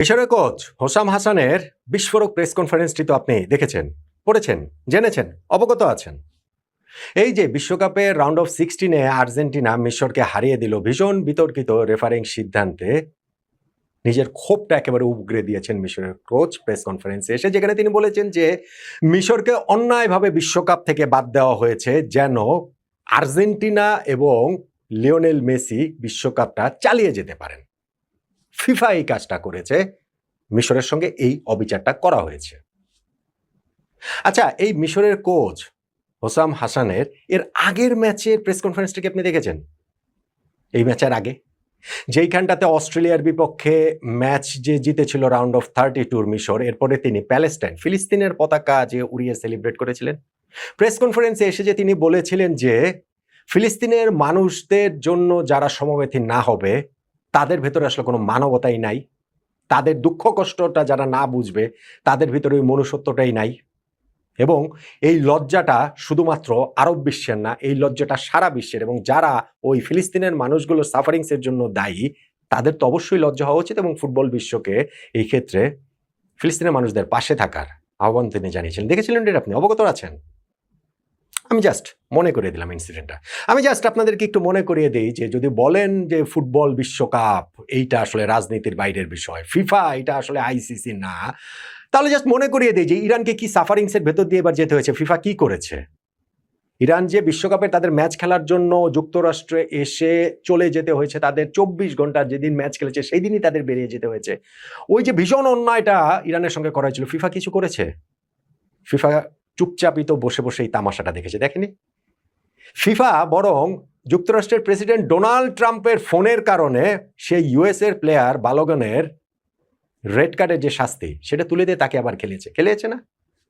মিশরের coach Hossam হাসানের বিস্ফোরক প্রেস কনফারেন্সটি তো আপনি দেখেছেন, পড়েছেন, জেনেছেন, অবগত আছেন। এই যে বিশ্বকাপের রাউন্ড অফ 16-এ আর্জেন্টিনা মিশরকে হারিয়ে দিল ভীষণ বিতর্কিত রেফারিং সিদ্ধান্তে, নিজের ক্ষোভটা একেবারে উগরে দিয়েছেন মিশরের কোচ প্রেস কনফারেন্সে এসে, যেখানে তিনি বলেছেন যে মিশরকে অন্যায়ভাবে বিশ্বকাপ থেকে বাদ দেওয়া হয়েছে যেন আর্জেন্টিনা এবং লিওনেল মেসি বিশ্বকাপটা চালিয়ে যেতে পারেন। ফিফা এই কাজটা করেছে, মিশরের সঙ্গে এই অবিচারটা করা হয়েছে। আচ্ছা, এই মিশরের কোচ হোসাম হাসানের এর আগের ম্যাচের প্রেস কনফারেন্সটা কি আপনি দেখেছেন? এই ম্যাচের আগে যেইখানটাতে অস্ট্রেলিয়ার বিপক্ষে ম্যাচ যে জিতেছিল রাউন্ড অফ 32 মিশর, এরপরে তিনি প্যালেস্টাইন ফিলিস্তিনের পতাকা যে উড়িয়ে সেলিব্রেট করেছিলেন, প্রেস কনফারেন্সে এসে যে তিনি বলেছিলেন যে ফিলিস্তিনের মানুষদের জন্য যারা সমবেতী না হবে তাদের ভেতরে আসলে কোনো মানবতাই নাই, তাদের দুঃখ কষ্টটা যারা না বুঝবে তাদের ভিতরে ওই মনুষ্যত্বটাই নাই, এবং এই লজ্জাটা শুধুমাত্র আরব বিশ্বের না, এই লজ্জাটা সারা বিশ্বের, এবং যারা ওই ফিলিস্তিনের মানুষগুলোর সাফারিংসের জন্য দায়ী তাদের তো অবশ্যই লজ্জা হওয়া উচিত, এবং ফুটবল বিশ্বকে এই ক্ষেত্রে ফিলিস্তিনের মানুষদের পাশে থাকার আহ্বান তিনি জানিয়েছিলেন। দেখেছিলেন এটা, আপনি অবগত আছেন? আমি জাস্ট মনে করিয়ে দিলাম ইনসিডেন্টটা। আমি জাস্ট আপনাদেরকে একটু মনে করিয়ে দিই যে যদি বলেন যে ফুটবল বিশ্বকাপ এইটা আসলে রাজনীতির বাইরের বিষয়, ফিফা এটা আসলে আইসিসি না, তাহলে জাস্ট মনে করিয়ে দিই যে ইরানকে কি সাফারিংসের ভেতর দিয়ে এবার যেতে হয়েছে, ফিফা কি করেছে। ইরান যে বিশ্বকাপে তাদের ম্যাচ খেলার জন্য যুক্তরাষ্ট্রে এসে চলে যেতে হয়েছে, তাদের 24 ঘন্টা যেদিন ম্যাচ খেলেছে সেই দিনই তাদের বেরিয়ে যেতে হয়েছে। ওই যে ভীষণ অন্যায়টা ইরানের সঙ্গে করা হয়েছিল, ফিফা কিছু করেছে? ফিফা চুপচাপই তো বসে বসে এই তামাশাটা দেখেছে, দেখেনি? ফিফা বরং যুক্তরাষ্ট্রের প্রেসিডেন্ট ডোনাল্ড ট্রাম্পের ফোনের কারণে সেই ইউএস এর প্লেয়ার বালোগানের রেড কার্ডের যে শাস্তি সেটা তুলে দিয়ে তাকে আবার খেলিয়েছে না?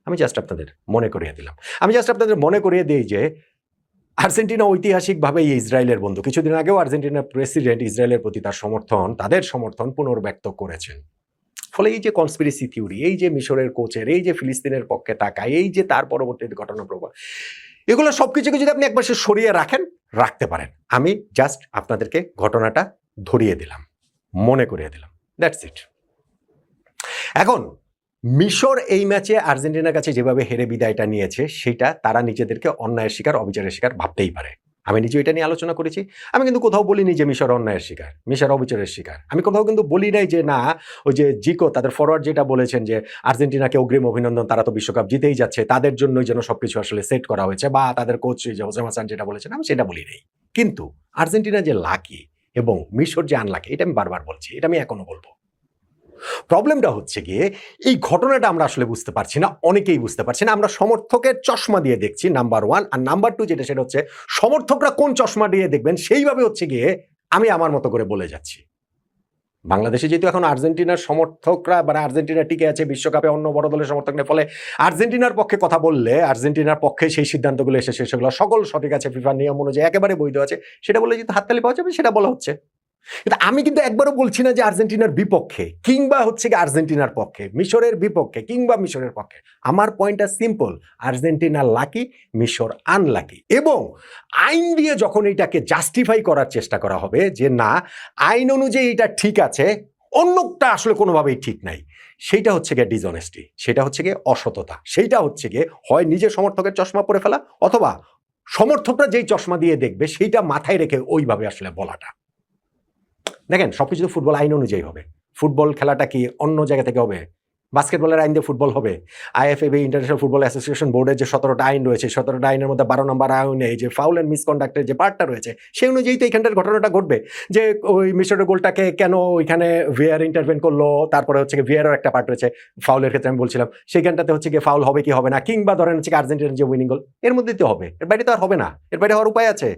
আমি জাস্ট আপনাদের মনে করিয়ে দিলাম। আমি জাস্ট আপনাদের মনে করিয়ে দিই যে আর্জেন্টিনা ঐতিহাসিকভাবে ইসরায়েলের বন্ধু। কিছুদিন আগেও আর্জেন্টিনার প্রেসিডেন্ট ইসরায়েলের প্রতি তাদের সমর্থন পুনর্ব্যক্ত করেছেন। ফলে এই যে কনস্পিরেসি থিওরি, এই যে মিশরের কোচের, এই যে ফিলিস্তিনের পক্ষে তাকায়, এই যে তার পরবর্তীতে ঘটনা প্রবাহ, এগুলো সবকিছুকে যদি আপনি একবার সরিয়ে রাখতে পারেন, আমি জাস্ট আপনাদেরকে ঘটনাটা ধরিয়ে দিলাম, মনে করিয়ে দিলাম, দ্যাটস ইট। এখন মিশর এই ম্যাচে আর্জেন্টিনার কাছে যেভাবে হেরে বিদায়টা নিয়েছে, সেটা তারা নিজেদেরকে অন্যায়ের শিকার, অবিচারের শিকার ভাবতেই পারে। আমি নিজে এটা নিয়ে আলোচনা করেছি। আমি কিন্তু কোথাও বলিনি যে মিশর অন্যায়ের শিকার, মিশর অবিচারের শিকার। আমি কোথাও কিন্তু বলি নাই যে না, ওই যে জিকো তাদের ফরওয়ার্ড যেটা বলেছেন যে আর্জেন্টিনাকে অগ্রিম অভিনন্দন, তারা তো বিশ্বকাপ জিতেই যাচ্ছে, তাদের জন্যই যেন সবকিছু আসলে সেট করা হয়েছে, বা তাদের কোচ যে হোসেম হাসান যেটা বলেছেন, আমি সেটা বলি নাই। কিন্তু আর্জেন্টিনা যে লাকি এবং মিশর যে আনলাকি, এটা আমি বারবার বলছি, এটা আমি এখনো বলবো। প্রবলেমটা হচ্ছে গিয়ে এই ঘটনাটা আমরা আসলে বুঝতে পারছি না, অনেকেই বুঝতে পারছি না। আমরা সমর্থকের চশমা দিয়ে দেখছি, নাম্বার 1, আর নাম্বার 2 যেটা, সেটা হচ্ছে সমর্থকরা কোন চশমা দিয়ে দেখবেন সেইভাবে হচ্ছে গিয়ে আমি আমার মতো করে বলে যাচ্ছি। বাংলাদেশে যেহেতু এখন আর্জেন্টিনার সমর্থকরা বা আর্জেন্টিনা টিকে আছে বিশ্বকাপে অন্য বড় দলের সমর্থক নেই, ফলে আর্জেন্টিনার পক্ষে কথা বললে আর্জেন্টিনার পক্ষে সেই সিদ্ধান্তগুলো এসেছে, সেগুলো সকল সঠিক আছে, ফিফার নিয়ম অনুযায়ী একেবারে বৈধ আছে, সেটা বলে যেহেতু হাততালি পাওয়া যাবে সেটা বলা হচ্ছে। কিন্তু আমি কিন্তু একবারও বলছি না যে আর্জেন্টিনার বিপক্ষে কিংবা হচ্ছে কি আর্জেন্টিনার পক্ষে, মিশরের বিপক্ষে কিংবা মিশরের পক্ষে। আমার পয়েন্টটা সিম্পল, আর্জেন্টিনা লাকি, মিশর আনলাকি। এবং আইন দিয়ে যখন এটাকে জাস্টিফাই করার চেষ্টা করা হবে যে না, আইন অনুযায়ী এটা ঠিক আছে, অন্যটা আসলে কোনোভাবেই ঠিক নাই, সেইটা হচ্ছে গিয়ে ডিসঅনেস্টি, সেটা হচ্ছে গিয়ে অসততা, সেইটা হচ্ছে গিয়ে হয় নিজের সমর্থকের চশমা পরে ফেলা, অথবা সমর্থকরা যেই চশমা দিয়ে দেখবে সেইটা মাথায় রেখে ওইভাবে আসলে বলাটা। দেখেন, সবকিছু তো ফুটবল আইন অনুযায়ী হবে। ফুটবল খেলাটা কি অন্য জায়গা থেকে হবে? বাস্কেটবলের আইন দিয়ে ফুটবল হবে? আইএফএবি ইন্টারন্যাশনাল ফুটবল অ্যাসোসিয়েশন বোর্ডের যে 17টা আইন রয়েছে, 17টা আইনের মধ্যে 12 নম্বর আইনে যে ফাউল অ্যান্ড মিসকন্ডাক্টের যে পার্টটা রয়েছে, সেই অনুযায়ী তো এইখানটার ঘটনাটা ঘটবে। যে ওই মিশরের গোলটাকে কেন ওইখানে ভিআর ইন্টারভেন করলো, তারপরে হচ্ছে গিয়ে ভিআরের একটা পার্ট রয়েছে ফাউলের ক্ষেত্রে, আমি বলছিলাম সেইখানটাতে হচ্ছে গিয়ে ফাউল হবে কি হবে না, কিংবা ধরেন হচ্ছে আর্জেন্টিনার যে উইনিং গোল, এর মধ্যেই তো হবে, এর বাইরে তো আর হবে না। এর বাইরে হওয়ার উপায় আছে?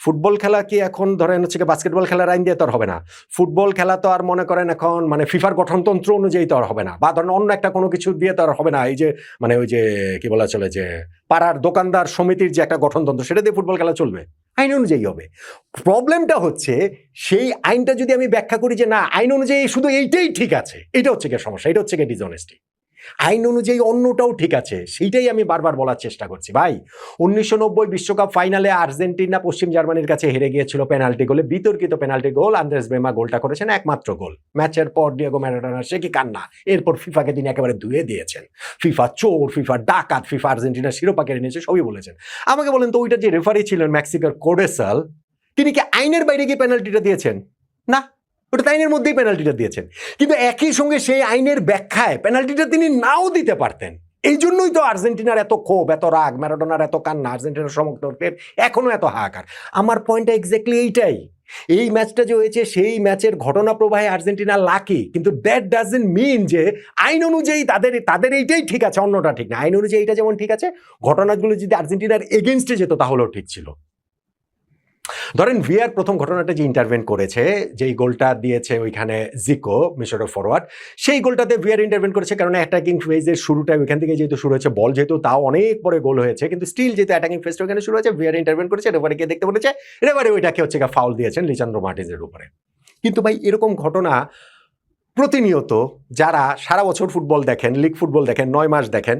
ফুটবল খেলা কি এখন ধরেন হচ্ছে বাস্কেটবল খেলার আইন দিয়ে তো আর হবে না। ফুটবল খেলা তো আর মনে করেন এখন মানে ফিফার গঠনতন্ত্র অনুযায়ী তো আর হবে না, বা ধরেন অন্য একটা কোনো কিছু দিয়ে তো আর হবে না। এই যে মানে ওই যে কি বলা চলে যে পাড়ার দোকানদার সমিতির যে একটা গঠনতন্ত্র, সেটা দিয়ে ফুটবল খেলা চলবে, আইন অনুযায়ী হবে। প্রবলেমটা হচ্ছে সেই আইনটা যদি আমি ব্যাখ্যা করি যে না, আইন অনুযায়ী শুধু এইটাই ঠিক আছে, এটা হচ্ছে গিয়ে সমস্যা, এটা হচ্ছে গিয়ে ডিসঅনেস্টি। আইন অনুযায়ী অন্যটাও ঠিক আছে, সেইটাই আমি বারবার বলার চেষ্টা করছি। ভাই 1990 বিশ্বকাপ ফাইনালে আর্জেন্টিনা পশ্চিম জার্মানির কাছে হেরে গিয়েছিল পেনাল্টি গোলে, বিতর্কিত পেনাল্টি গোল, আন্দ্রেস বেমা গোলটা করেছেন একমাত্র গোল। ম্যাচের পর ডিয়েগো ম্যারাডোনা সে কি কান্না, এরপর ফিফাকে তিনি একেবারে ধুয়ে দিয়েছেন, ফিফা চোর, ফিফা ডাকাত, ফিফা আর্জেন্টিনার শিরোপা কেড়ে নিয়েছে, সবই বলেছেন। আমাকে বলেন তো ওইটা যে রেফারি ছিলেন মেক্সিকোর কোডেসাল, তিনি কি আইনের বাইরে গিয়ে পেনাল্টিটা দিয়েছেন? না, ওটা আইনের মধ্যেই পেনাল্টিটা দিয়েছেন। কিন্তু একই সঙ্গে সেই আইনের ব্যাখ্যায় পেনাল্টিটা তিনি নাও দিতে পারতেন। এই জন্যই তো আর্জেন্টিনার এত ক্ষোভ, এত রাগ, ম্যারাডোনার এত কান্না, আর্জেন্টিনার সমর্থকদের এখনো এত হাহাকার। আমার পয়েন্টটা এক্স্যাক্টলি এইটাই। এই ম্যাচটা যে হয়েছে সেই ম্যাচের ঘটনা প্রবাহে আর্জেন্টিনা লাকি, কিন্তু দ্যাট ডাজন্ট মিন যে আইন অনুযায়ী তাদের এইটাই ঠিক আছে, অন্যটা ঠিক না। আইন অনুযায়ী এটা যেমন ঠিক আছে, ঘটনাগুলো যদি আর্জেন্টিনার এগেনস্টে যেত তাহলেও ঠিক ছিল। ধরেন ভিআর প্রথম ঘটনাটা যে ইন্টারভেন করেছে, যেই গোলটা দিয়েছে ওইখানে জিকো, মিশরের ফরওয়ার্ড, সেই গোলটাতে ভিআর ইন্টারভেন করেছে কারণ অ্যাটাকিং ফেজের শুরুটা ওইখান থেকে যেহেতু শুরু হয়েছে, বল যেহেতু তাও অনেক পরে গোল হয়েছে, কিন্তু স্টিল যেহেতু অ্যাটাকিং ফেজটা ওইখানে শুরু হয়েছে, ভিআর ইন্টারভেন করেছে, রেফারিকে দেখতে বলেছে, রেফারি ওইটাকে হচ্ছে ফাউল দিয়েছেন লিসান্দ্রো মার্টিনেজের উপরে। কিন্তু ভাই এরকম ঘটনা প্রতিনিয়ত, যারা সারা বছর ফুটবল দেখেন, লিগ ফুটবল দেখেন, 9 মাস দেখেন,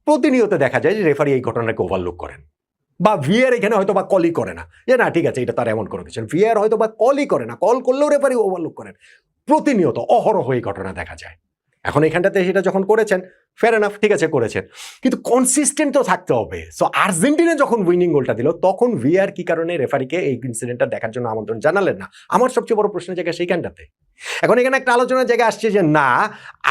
প্রতিনিয়ত দেখা যায় যে রেফারি এই ঘটনাকে ওভারলুক করেন, বা ভিআর এখানে হয়তো বা কলই করে না, যে না ঠিক আছে এটা তার এমন কোনো কিছু। ভিআর হয়তো বা কলই করে না, কল করলেও রেফারি ওভারলুক করেন। প্রতিনিয়ত অহরহ এই ঘটনা দেখা যায়। এখন এখানটাতে সেটা যখন করেছেন, ফেয়ার এনাফ, ঠিক আছে করেছেন, কিন্তু কনসিস্টেন্ট তো থাকতে হবে। সো আর্জেন্টিনা যখন উইনিং গোলটা দিল, তখন ভিআর কি কারণে রেফারিকে এই ইনসিডেন্টটা দেখার জন্য আমন্ত্রণ জানালেন না? আমার সবচেয়ে বড় প্রশ্নের জায়গা সেইখানটাতে। এখন এখানে একটা আলোচনার জায়গা আসছে যে না,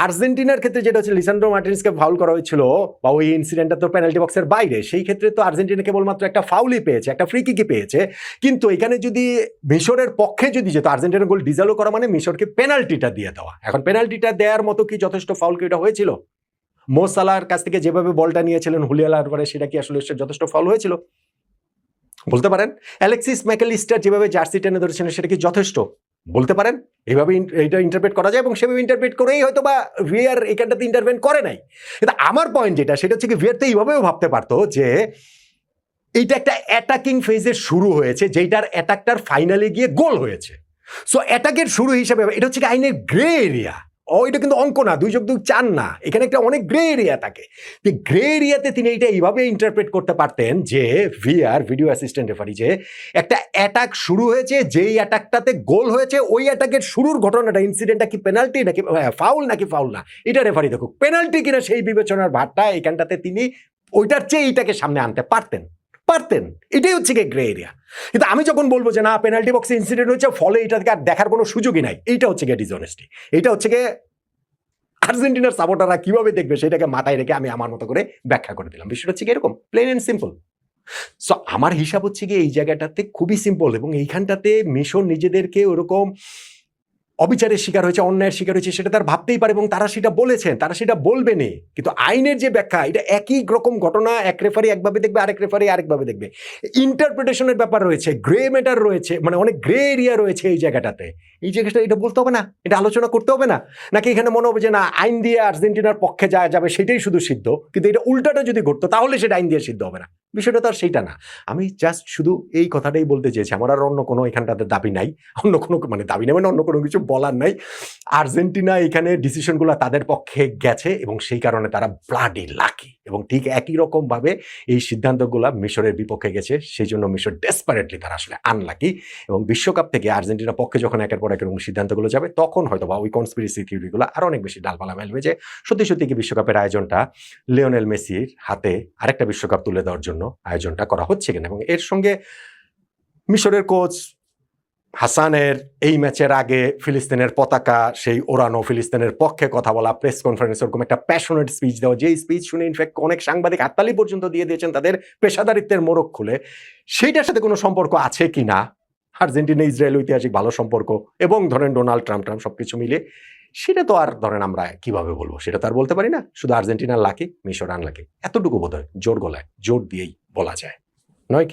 আর্জেন্টিনার ক্ষেত্রে যেটা হচ্ছে লিসান্দ্রো মার্টিনেজকে ফাউল করা হয়েছিল, বা ওই ইনসিডেন্টটা তো পেনাল্টি বক্সের বাইরে, সেই ক্ষেত্রে তো আর্জেন্টিনা কেবলমাত্র একটা ফাউলই পেয়েছে, একটা ফ্রি কিকই পেয়েছে। কিন্তু এখানে যদি মিশরের পক্ষে যদি যেত, আর্জেন্টিনার গোল ডিজালও করা মানে মিশরকে পেনাল্টিটা দিয়ে দেওয়া। এখন পেনাল্টিটা দেওয়ার মতো কি যথেষ্ট ফাউল কি এটা হয়েছিল? মো সালাহর কাছ থেকে যেভাবে বলটা নিয়েছিলেন হুলিয়াল আলভারেজ, সেটা কি আসলে যথেষ্ট ফাউল হয়েছিল? বলতে পারেন। অ্যালেক্সিস ম্যাকালিস্টার যেভাবে জার্সি টেনে ধরেছিলেন, সেটা কি যথেষ্ট? বলতে পারেন। এইভাবে এটা ইন্টারপ্রেট করা যায়, এবং সেভাবে ইন্টারপ্রেট করেই হয়তো বা ভিআর এখানটাতে ইন্টারভেন করে নাই। কিন্তু আমার পয়েন্ট যেটা, সেটা হচ্ছে কি ভিআর তো এইভাবেও ভাবতে পারতো যে এইটা একটা অ্যাটাকিং ফেজের শুরু হয়েছে, যেটার অ্যাটাকটার ফাইনালে গিয়ে গোল হয়েছে। সো অ্যাটাকের শুরু হিসাবে এটা হচ্ছে কি আইনের গ্রে এরিয়া। এটা কিন্তু অঙ্ক না, 2+2 4 না, এখানে একটা অনেক গ্রে এরিয়া থাকে। গ্রে এরিয়াতে তিনি এটা এইভাবে ইন্টারপ্রেট করতে পারতেন যে ভিআর, ভিডিও অ্যাসিস্ট্যান্ট রেফারি, যে একটা অ্যাটাক শুরু হয়েছে, যেই অ্যাটাকটাতে গোল হয়েছে, ওই অ্যাটাকের শুরুর ঘটনাটা, ইনসিডেন্টটা কি পেনাল্টি নাকি ফাউল নাকি ফাউল না, এটা রেফারি দেখুক। পেনাল্টি কিনা সেই বিবেচনার ভারটা এখানটাতে তিনি ওইটার চেয়ে এইটাকে সামনে আনতে পারতেন। এটাই হচ্ছে কি গ্রে এরিয়া। কিন্তু আমি যখন বলবো যে না, পেনাল্টি বক্সে ইনসিডেন্ট হয়েছে, ফলে এটাকে আর দেখার কোনো সুযোগই নাই, এইটা হচ্ছে গিয়ে ডিসঅনেস্টি। এটা হচ্ছে গিয়ে আর্জেন্টিনার সাপোর্টাররা কিভাবে দেখবে সেটাকে মাথায় রেখে আমি আমার মতো করে ব্যাখ্যা করে দিলাম। বিষয়টা হচ্ছে কি এরকম, প্লেন এন্ড সিম্পল। সো আমার হিসাব হচ্ছে কি এই জায়গাটাতে খুবই সিম্পল, এবং এইখানটাতে মিশর নিজেদেরকে ওরকম অবিচারের শিকার হয়েছে, অন্যায়ের শিকার হয়েছে, সেটা তার ভাবতেই পারে, এবং তারা সেটা বলেছেন, তারা সেটা বলবেনই। কিন্তু আইনের যে ব্যাখ্যা, এটা একই রকম ঘটনা, এক রেফারি একভাবে দেখবে, আরেক রেফারি আরেকভাবে দেখবে। ইন্টারপ্রিটেশনের ব্যাপার রয়েছে, গ্রে ম্যাটার রয়েছে, মানে অনেক গ্রে এরিয়া রয়েছে এই জায়গাটাতে। এই জায়গাটা এটা বলতে হবে না, এটা আলোচনা করতে হবে না, নাকি এখানে মনে হবে যে না, আইন দিয়ে আর্জেন্টিনার পক্ষে যা যাবে সেটাই শুধু সিদ্ধ, কিন্তু এটা উল্টাটা যদি ঘটতো তাহলে সেটা আইন দিয়ে সিদ্ধ হবে না। বিষয়টা তো আর সেইটা না। আমি জাস্ট শুধু এই কথাটাই বলতে চেয়েছি, আমার আর অন্য কোনো এখানটাতে দাবি নাই, অন্য কোনো মানে দাবি নেই, মানে অন্য কোনো কিছু বলার নাই। আর্জেন্টিনা এখানে ডিসিশনগুলো তাদের পক্ষে গেছে, এবং সেই কারণে তারা ব্লাডি লাকি, এবং ঠিক একই রকম ভাবে এই সিদ্ধান্তগুলো মিশরের বিপক্ষে গেছে, সেই জন্য মিশর ডেসপারেটলি তারা আসলে আনলাকি। এবং বিশ্বকাপ থেকে আর্জেন্টিনা পক্ষে যখন একের পর এক এরকম সিদ্ধান্তগুলো যাবে, তখন হয়তো বা ওই কনস্পিরেসি থিওরিগুলো আরো অনেক বেশি ডালপালা মেলবে যে সত্যি সত্যি কি বিশ্বকাপের আয়োজনটা লিওনেল মেসির হাতে আরেকটা বিশ্বকাপ তুলে দেওয়ার জন্য আয়োজনটা করা হচ্ছে কিনা। এবং এর সঙ্গে মিশরের কোচ হাসানের এই ম্যাচের আগে ফিলিস্তিনের পতাকা সেই ওড়ানো, ফিলিস্তিনের পক্ষে কথা বলা, প্রেস কনফারেন্স ওরকম একটা প্যাশনেট স্পিচ দেওয়া, যেই স্পিচ শুনে ইনফ্যাক্ট অনেক সাংবাদিক হাততালি পর্যন্ত দিয়ে দিয়েছেন তাদের পেশাদারিত্বের মোড়ক খুলে, সেইটার সাথে কোনো সম্পর্ক আছে কিনা, আর্জেন্টিনা ইসরায়েল ঐতিহাসিক ভালো সম্পর্ক, এবং ধরেন ডোনাল্ড ট্রাম্প সবকিছু মিলে, সেটা তো আর ধরেন আমরা কিভাবে বলবো, সেটা তো আর বলতে পারি না। শুধু আর্জেন্টিনার লাকি, মিশর আনলাকি, এতটুকু বোধ হয় জোর গলায় জোর দিয়েই বলা যায়, নয় কি?